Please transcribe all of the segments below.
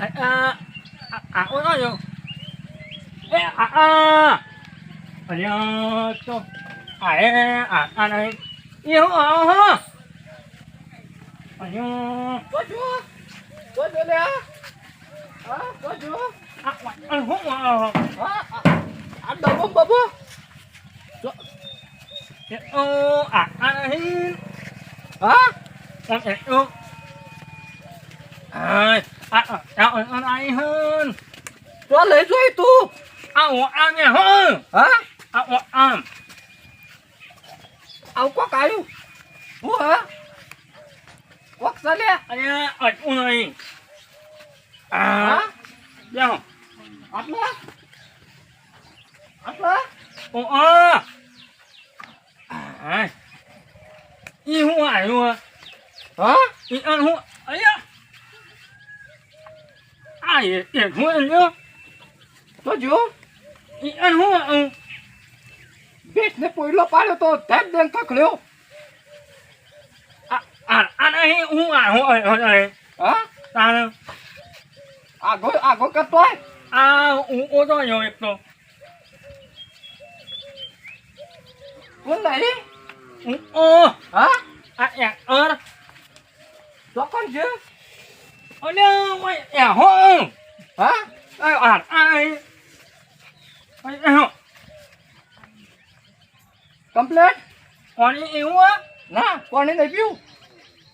Ôi ơi rồi. Ê, anh cho này yêu hả? Anh có chưa nè? Có chưa? anh hút Anh đâu bấm bấm á? anh ấy Hả? anh yêu anh ấy hơn Cho lấy rồi tu. anh nhà hơn Hả? anh Ông có cái luôn. Ủa hả? Quắc ra nè. anh ở này Hả? đâu Ăn lá. Ăn lá. yêu hoài luôn Hả? đi ăn hụi ấy á ai tiền hụi nữa Có chưa? đi ăn hụi Biết nó bùi lọ phải tôi tép đen các liều. anh ấy hụi này Hả? ta Có cái tôi. uống cho nhiều việc rồi Muốn này đi. hả đó Cho con chứ. ôi no mày hụi Hả? ai Complete. còn đi yếu á Nè, con đến đây view.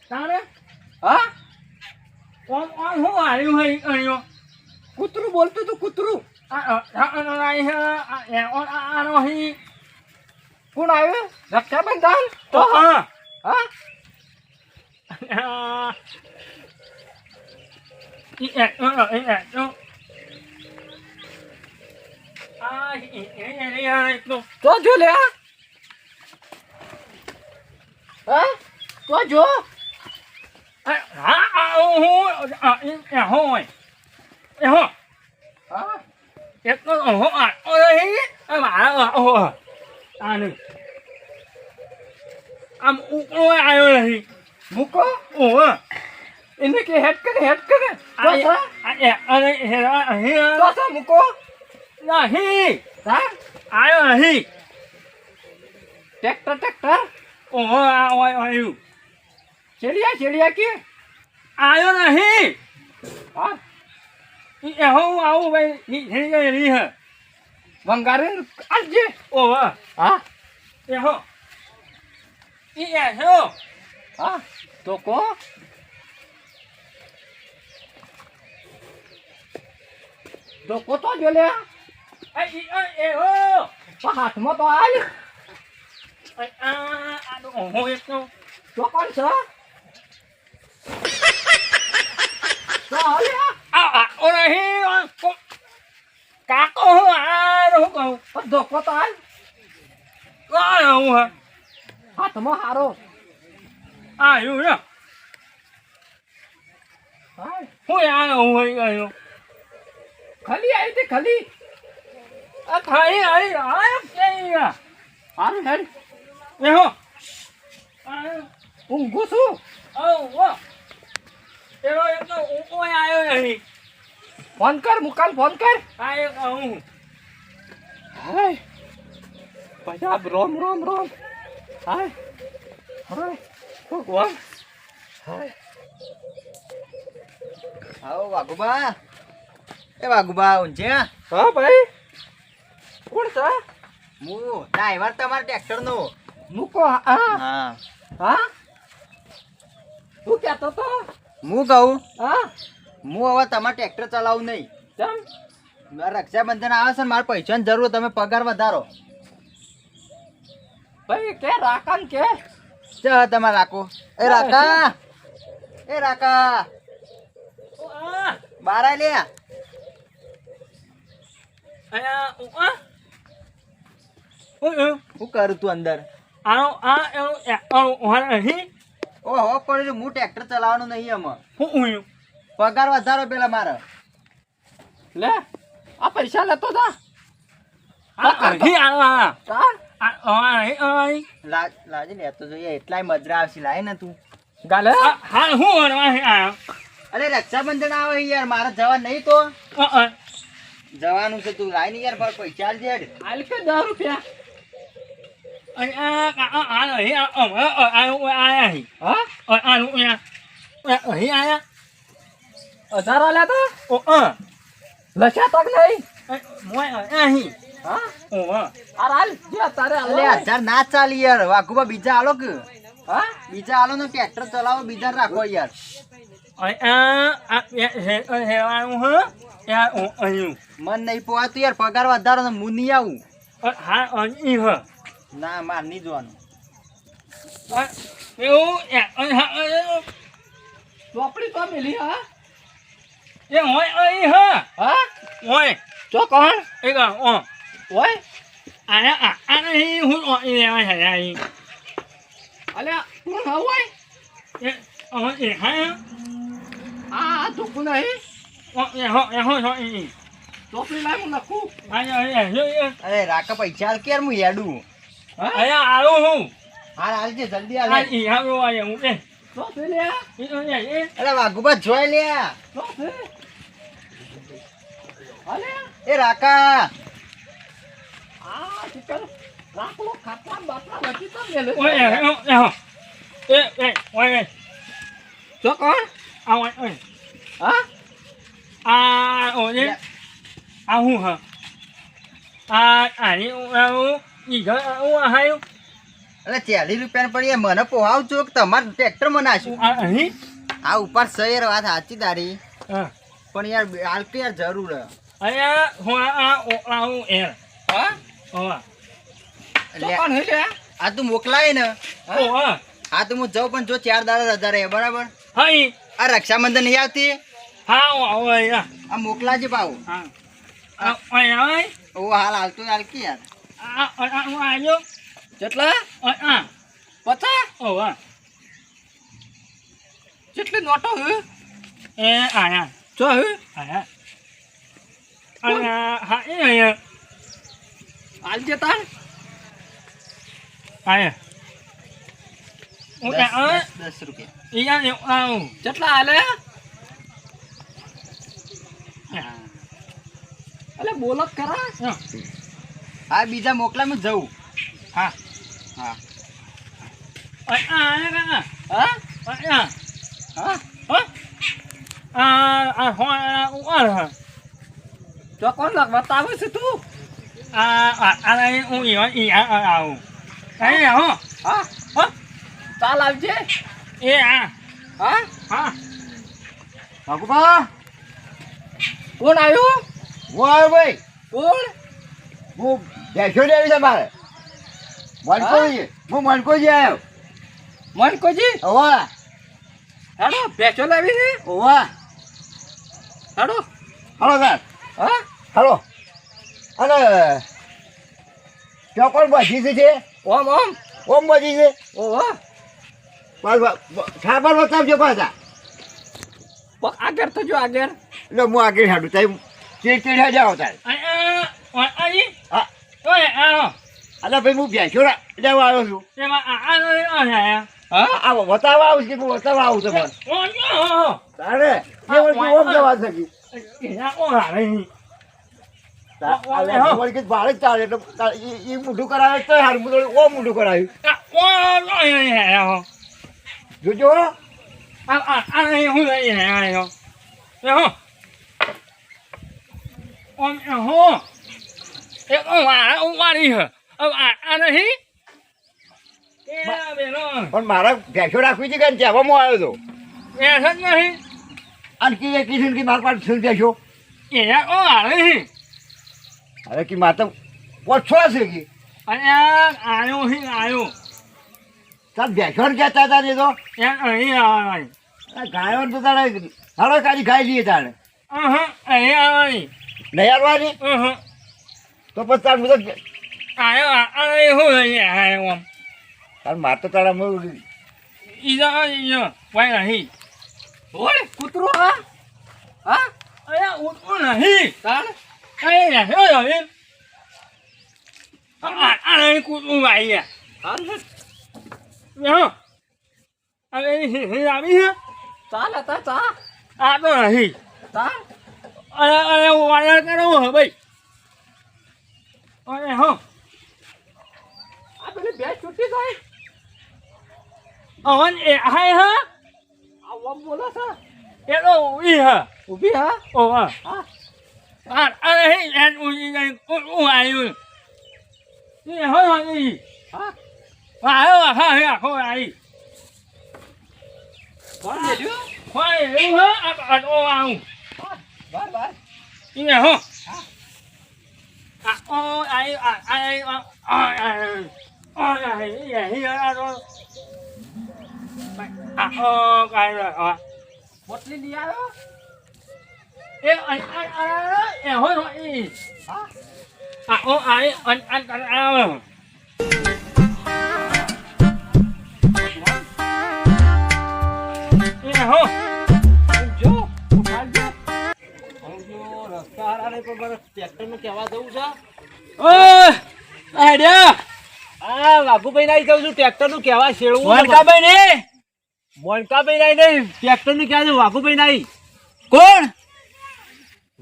sao đấy Hả? con hụi đi hay rồi Kutru बोलते तो Kutru. này nó hi कौन आए? रक्षाबंधन तो hả हाँ तो जो ले हाँ तो जो हाँ मुको इन्हें के हेड कर तो सा मुको हाँ ट्रैक्टर चिड़िया की हाँ बंगारी आज हाँ हाँ तो को तो जो ले तो हाथ में तो आई तो कौन सा तो ले cá có đâu không तो दो को तो आई có đâu hả हाथ में हारो ai luôn nhá आई hôi ai rồi खाली आई थी खाली thấy ấy ấy cái à अरे head nghe không घुसू quá thế rồi em đâu ôi ai ơi phone कर मुकाल फोन कर ai không हाय पंजाब रोम हाय हाय भगवान हाय Halo Waguba. Waguba unce. हाँ भाई कौन सा Mu driver તમાર ટ્રેક્ટર નો. मुको हाँ હા. हाँ तू क्या तो હું કહું हाँ હું હવે તમારે ટ્રેક્ટર ચલાવું નહીં. चल રક્ષાબંધન આવે છે ને મારે પૈસાની જરૂર તમે પગાર વધારો. भाई क्या राकन के ચ તમારે રાખો. એ રાકા. એ રાકા. બહાર આય લે. શું કરું તું અંદર? ઓહો પણ હું ટ્રેક્ટર ચલાવવાનું નહીં આમાં. પગાર વધારો પેલા મારે. ले आ पैसा ले तो था લાજી લેતો જોઈએ એટલાય મજરા આવશે લાય ને તું. गाले અરે રક્ષાબંધન આવે યાર મારે જવા નહીં તો અ જવાનું છે તું લાઈ ને યાર મારે પૈસા આલજે હેડ. હાલ કે 10 રૂપિયા અને આ નહીં આયા હી હા આનું અહીં આયા 18 આલ્યા તા ઓ લસ્યા તક નહીં મોય અહીં હા ઓ અરે હાલ જે તારે અલે હાલ 1000 ના ચાલી યાર વાઘુબા બીજા આલો કે હા બીજા આલો ને ટ્રેક્ટર ચલાવો બીજા રાખો યાર. હેવાનું હ અહીં મન નહીં પોવાતું યાર પગાર વધારો ને હું નહીં આવું. હા અહીં હ ના માર નહીં જોવાનું. એવું ચોપડી તો મેલી હા એ હોય અહીં હ હા હોય ચો કોણ એક ઓય આ નહીં હું લેવા છે અહીં અલ્યા કોણ હા ઓય એ હા આ ધોકું નહીં ચોપડી લાવ હું લખું અરે રાકા પૈસા આલ કે યાર હું હેડું. હા હાલ હાલજે જલ્દી હાલ. ચોપડી લે અરે વાઘુબા જોઈ લે ચોપડી અલ્યા એ રાકા આ ચિકન રાખલો ખાટલા બાટલા વચ્ચે તો મેલે ચો કોણ હા આવું હ આની ઈ ઘર આવું અરે 40 રૂપિયા પડી મને પોહાવ છો કે તમારે ટ્રેક્ટર માં નાખ્યું અહીં આ ઉપર શહેર વાત સાચી તારી હા પણ યાર હાલ તો યાર જરૂર હે. અહીંયા હું આવું એર હા ઓવા ચો કોણ હે લે આ તું મોકલાય ને ઓવા આ તો હું જાઉં પણ જો 4 દાડા રજા રહે બરાબર. હાઈ આ રક્ષાબંધન નહીં આવતી હા ઓવા આ મોકલાજે પાવ. હા અહીંયા ઓ હાલ હાલતું હાલ કે યાર આવ્યો કેટલા આ 50 ઓવા કેટલી નોટો હે એ આયા ચો હે આયા હા એ આયા હાલ જે તાર આયા 10 રૂપિયા. અહીંયા આવું કેટલા હાલે અલે બોલક કરા આ બીજા મોકલા હું જઉં. હા હા આયા હા આયા હા ચો કોણ લખ બતાવે છે તું હા ચાલ આવજે હા વાઘુબા કોણ આવ્યું વાહ ભાઈ કોણ હું બેઠો લેવી છે મારે મનકોજી હું મનકોજી આવ્યો. મનકોજી ઓવા હેડો ભેંસો લાવી છે ઓવા હેડો હલો સર હા હલો અને ચોકડ બધી છે ઓમ ઓમ ઓમ બધી છે ઓહો સાબર બતાવજો પાછા આગળ તો જો આગળ એટલે હું આગળ હાડું તારી ચીડ જાઓ તારે અરે ભાઈ હું ભેંસો લેવા આવ્યો છું. હા આ બતાવવા આવું છું કે હું બતાવવા આવું છું પણ તારે ઓમ જવા શકી ભાડે જ ચાલે એટલે એ મોઢું કરાવે તો હારું હું ઓ મોઢું કરાવ્યું જોજો પણ મારા ભેંસો રાખવી છે કે કહેવામાં આવ્યો હતો અને કીધું કે મારા પાસે શું ભેંસો અરે કે મારે તો ઓછો છે કે તાર ભેંસો કહેતા હતા ને તો ગાયો તો તારે હાલો કાઢી ખાઈ લઈએ તારે નહીં આવવાની તો પછી તાર બધો તાર માર તો તારા ઓય કૂતરો હા હા તાણ ચાલ હતા ચા આ તો નહીં તાર અને વાયર કરવું હે ભાઈ અને હો આ પેલી બે છૂટી જાય અવન એ હાય હા આ વમ બોલો છે એ તો ઈ હા ઊભી હા ઓ હા હા અરે હે એન હું આવ્યું એ હોય ઈ હા હા હા હે હો આવી કોણ બેઠ્યું હોય એવું હે આ ઓ આવું બાર બાર ઈ હો હા આ ઓ ai ai ai ai પોટલી લઈ આવ્યો એ હોય ઈ હા આ ઓ ai an ao એ હો જો ઉઠાડજો રસ્તા હારા પર બરફ ટ્રેક્ટર નું કેવા જવું છે ઓ આડ્યા આ વાઘુભાઈ ના જાઉં છું ટ્રેક્ટર નું કેવા શેળવું વણકાભાઈ ને મોનકાભાઈ ના નહીં ટ્રેક્ટર નું ક્યાં જવું વાઘુભાઈ ના કોણ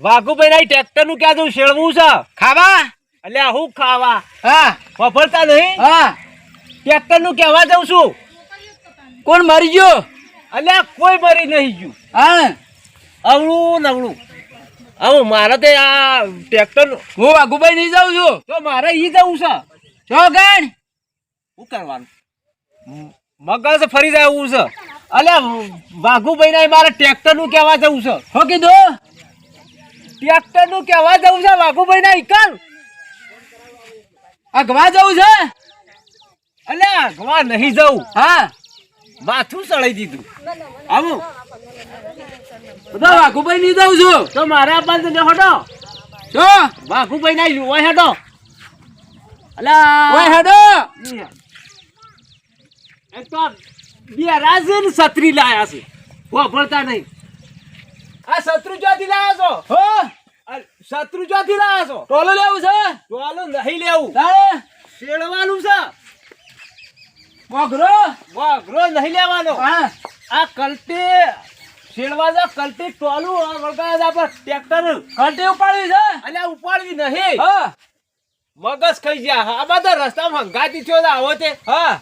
વાઘુભાઈ ના ટ્રેક્ટર નું ક્યાં જવું શેળવું છે ખાવા એટલે હું ખાવા હા વફરતા નહીં હા ટ્રેક્ટર નું કેવા જઉં છું કોણ મરી ગયો એટલે કોઈ મરી નહીં ગયું હા અવળું નવળું હવે મારે તે આ ટ્રેક્ટર હું વાઘુભાઈ નહીં જાઉં છું તો મારે ઈ જવું છે છો ગણ શું કરવાનું મગજ ફરી જાય એવું છે અલ્યા વાઘુભાઈ ના મારે ટ્રેક્ટર નું કેવા જવું છે હો કીધું ટ્રેક્ટર નું કેવા જવું છે વાઘુભાઈ ના ઈકલ અગવા જવું છે અલ્યા ગવા નહીં જવું હા માથું સળાઈ દીધું આવું બધા વાઘુભાઈ નહીં જાઉં છું તો મારે આ બંધ ને હટો છો વાઘુભાઈ ના ઓય હટો ઓય અલ્યા હેડો એક તો બે રાજન છત્રી લાયા છે વાપરતા નહીં આ શત્રુ ચોથી લાયા છો હો આ શત્રુ ચોથી લાયા છો ટોલો લેવું છે ટોલું નહીં લેવું તારે શેડવાનું છે મોગરો વાઘરો નહીં લેવાનો હા આ કલટી શેડવા જા કલટી ટોલું વળગાયા જા પર ટ્રેક્ટર કલટી ઉપાડવી છે અલ્યા ઉપાડવી નહીં હા મગજ ખાઈ ગયા આ બધા રસ્તામાં હંગાતી થયો છે આવો તે હા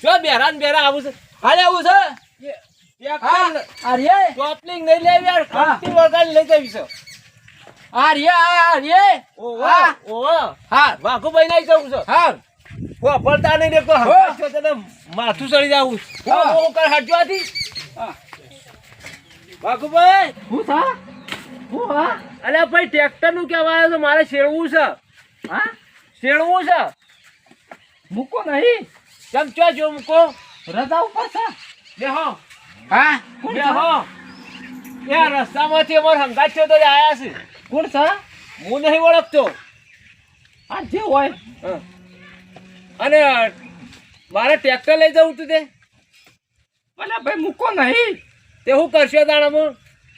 જો બેરા ને બેરા આવું છે હાલે આવું છે હા ટ્રેક્ટર આર્ય ચોપલિંગ નહીં લેવી યાર હા. કલટી વળગાડી લઈ જવી છે આર્ય ઓવા ઓવા હા વાઘુભાઈ નહીં જવું છે હા કો પડતા નહીં ને કો હંગાતી થયો તને માથું સળી જાવું હા. ઓ કર હટજો આથી હા. વાઘુભાઈ હું થા હું હા અલ્યા ભાઈ ટ્રેક્ટર નું કહેવાય છે મારે શેળવું છે હા શેળવું છે મૂકો નહીં ચમચો જો મૂકો રજા ઉપર છે બેહો હા બેહો એ રસ્તામાંથી અમાર હંગાત થયો તો જ આયા છે કોણ છે હું નહીં ઓળખતો આ જે હોય હં. અને મારે ટ્રેક્ટર લઈ જવું તું તે ભલે ભાઈ મૂકો નહીં તે હું કરશો દાણામાં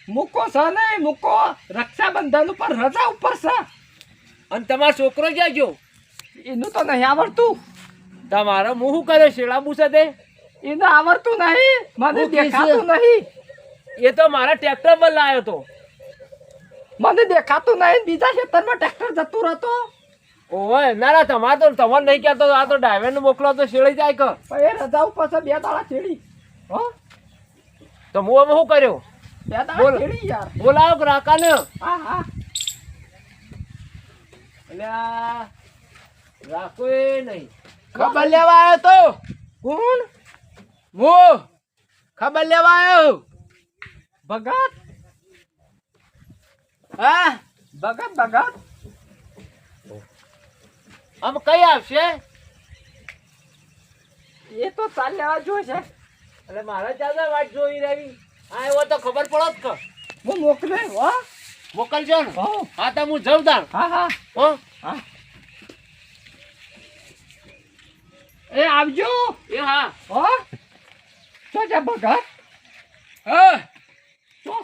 મૂકો છે નહીં મૂકો રક્ષાબંધન ઉપર રજા ઉપર છે અને તમારો છોકરો ક્યાં ગયો એનું તો નહીં આવડતું તમારે હું શું કર્યો શેળાબુ છે તે એને આવડતું નહીં મને હું કહીશ? દેખાતું નહીં એ તો મારા ટ્રેક્ટર પર લાવ્યો તો મને દેખાતું નહીં બીજા ખેતરમાં ટ્રેક્ટર જતું રહેતો ઓય ના ના તમારે તો તમારે નહીં કહેતો આ તો ડ્રાઈવરને મોકલો તો શેળી જાય કે પણ એ રજા ઉપર છે 2 દાડા ચેડી હો તો હું અમે શું કર્યો 2 દાડા બોલ. ચેડી યાર બોલાવો ગ્રાહકાને હા હા અલ્યા રાખો એ નહીં ખબર લેવા આવ્યો તો કોણ હું ખબર લેવા આવ્યો ભગત હા ભગત આમ કઈ આવશે એ તો ચાલ લેવા જોઈશે એટલે મારા ચાલે વાટ જોઈ રહી આ એવો તો ખબર પડત કે હું મોકલે હો મોકલજો ને હો હા તો હું જઉં તાણ હા હા હો હા એ આવજો એ હા હો તો જા ભગત હા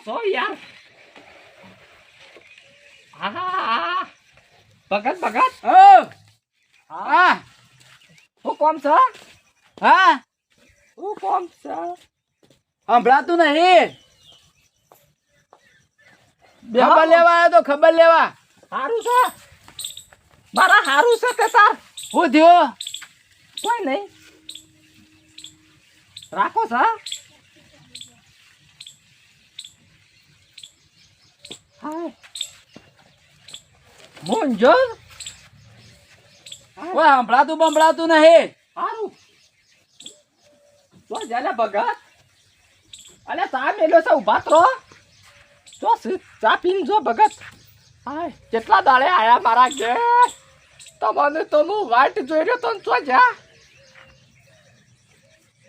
તો યાર હા હા ભગત હા હું કોમ છે હા હું કોમ છે સંભળાતું નહીં ખબર લેવા આવ્યો તો ખબર લેવા. હારું છે મારા હારું છે તે તાર હું થયો? કોઈ નહીં રાખો છે હાય મૂંઝો કોઈ સંભળાતું બંભળાતું નહીં. હારું તો જાલે ભગત અલે ચા મેલ્યો છે ઉભા તો તો ચા પીન જો ભગત હાય કેટલા દાડે આયા મારા ઘેર તમને તો હું વાટ જોઈ રહ્યો તો તો જા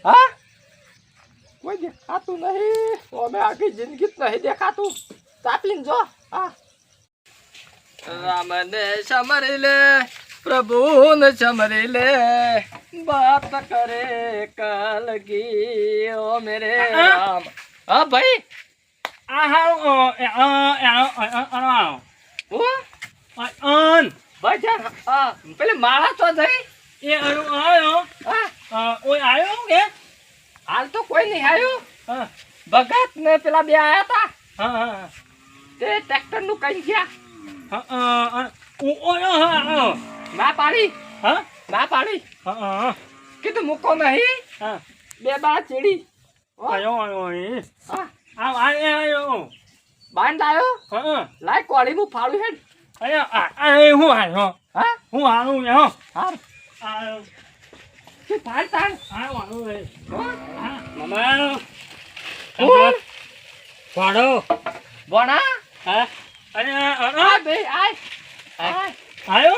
હા કોઈ દેખાતું નહીં અમે આખી જિંદગી જ નહીં દેખાતું ચા પીન જો હા રામને સમરી લે પ્રભુને સમરી લે बात करे कलगी ओ मेरे राम हाँ भाई भाई जान पहले मारा तो થઈ એ આયો ઓય આયો કે હાલ તો કોઈ નહીં આયો ભગત ને પેલા બે આયા તા તે ટ્રેક્ટર નું કઈ ગયા ના પાડી ના પાડી કીધું મૂકો નહીં બે બાર ચીડી આયો બાંધ આવ્યો લાય કોળી હું ફાળું હેડ ફાડ તાણ બોણા બે આયો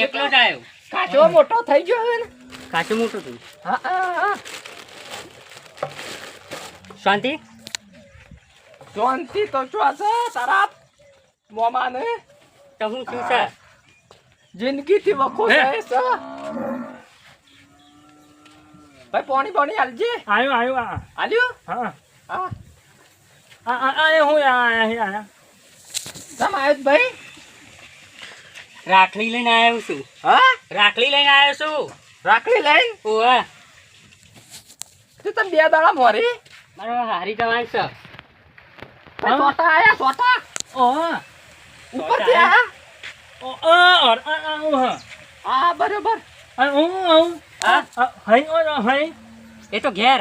એકલો જ આવ્યો. કાચો મોટો થઈ ગયો હવે ને કાચું મોટું થયું. હા શાંતિ શાંતિ તો શું છે તારા મોમાને તો હું શું છે? જિંદગીથી વખો જાય છે ભાઈ પાણી પાણી હાલજે હાલ્યું તમે આવ્યો ભાઈ રાખડી લઈને આવ્યો છું. હા રાખડી લઈને આવ્યો છું. રાખડી લઈને ઓવે તું તમે બે દાડા મોરી મારો હારી જવાનું છે. ચોટા આયા ચોટા ઉપર ત્યાં હા બરોબર એ તો ઘેર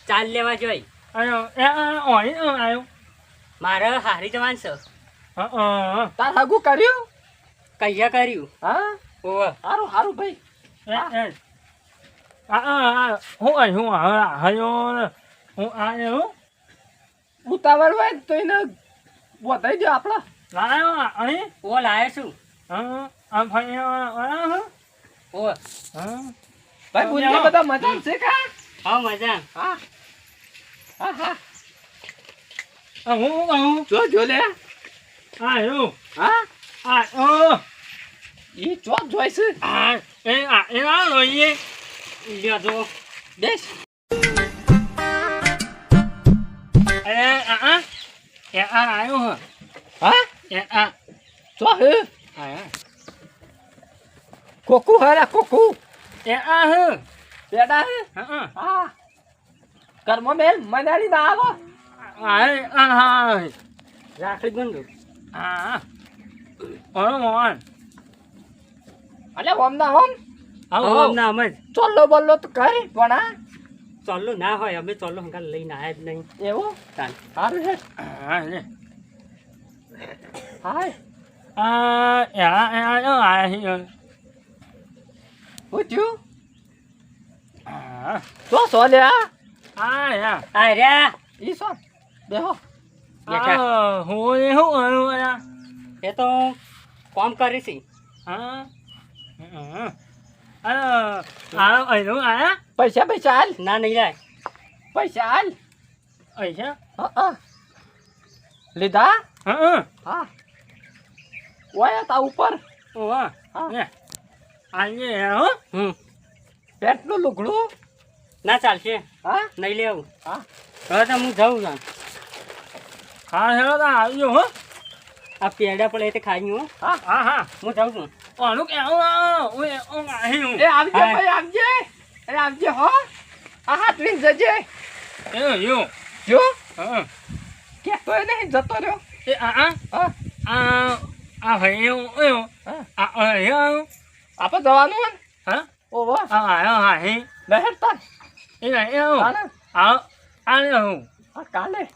ચાલ લેવા જોઈ. મારે હારી જવાનું છે. તાર હગું કર્યું કૈયા કર્યું. હા ઓવે હારું હારું ભાઈ ઉતાવળ હોય તો એને વધાઈ દો આપડે ઓ લાયો છું. ઓવે ભાઈ બુદ્ધિ બધા મજા છે કા હા મજા. હા હા જો લે હા ઈ ચોક જોઈ છે લ્યો જો બેસ હા ચો હે કોકુ હરા કોકુ પેડા હે હા કર્મ મેલ મનાડી ના આવો રાખડી બંધ. અલે ઓમ ના ઓમ ના અમે ચોલ્લો બોલ્લો તો કરી ભણા ચોલ્લો ના હોય અમે ચોલ્લો હંકાર લઈને આવ્યા જ નહીં. એવું ચાલ સારું છે હાય હું થયું તો સો લ્યા આ રહ્યા ઈ સો બેહો બેઠા. એ તો કોમ કરી છે. પૈસા પૈસા હાલ ના નહીં લાય. પૈસા હાલ લીધા હા ઓયા તા ઉપર પેટનું લુગડું ના ચાલશે. હા નહીં લેવું. હા હવે તો હું જાઉં છું. આ પેડા પડે તે ખાઈ હું. હું જાઉં છું. એ આવજે ભાઈ આવજે આવજે હો આ હાથ લઈને જજે જો કહેતોય નહીં જતો રહ્યો એ આ હા આ ભાઈ એવું હા આ આવ્યો આપણે જવાનું હોય ને હા ઓહો આ આવ્યો હા હે લહેર તાર એ આવ્યો કાલે આ આવ્યો હા કાલે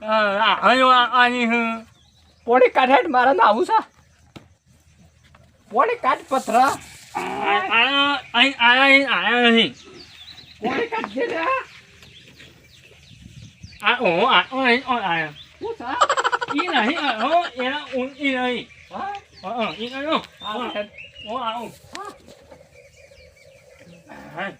આવ્યો આની હું પોણી કાઢે મારે ના આવું છે પોણી કાઢ પથરા આયા નહીં પોણી કાઢજે રે આ ઓ આયા શું છે ઈ નહીં ઓ એના ઈ નહીં હા ઈ નહીં હા ઓ આવું હા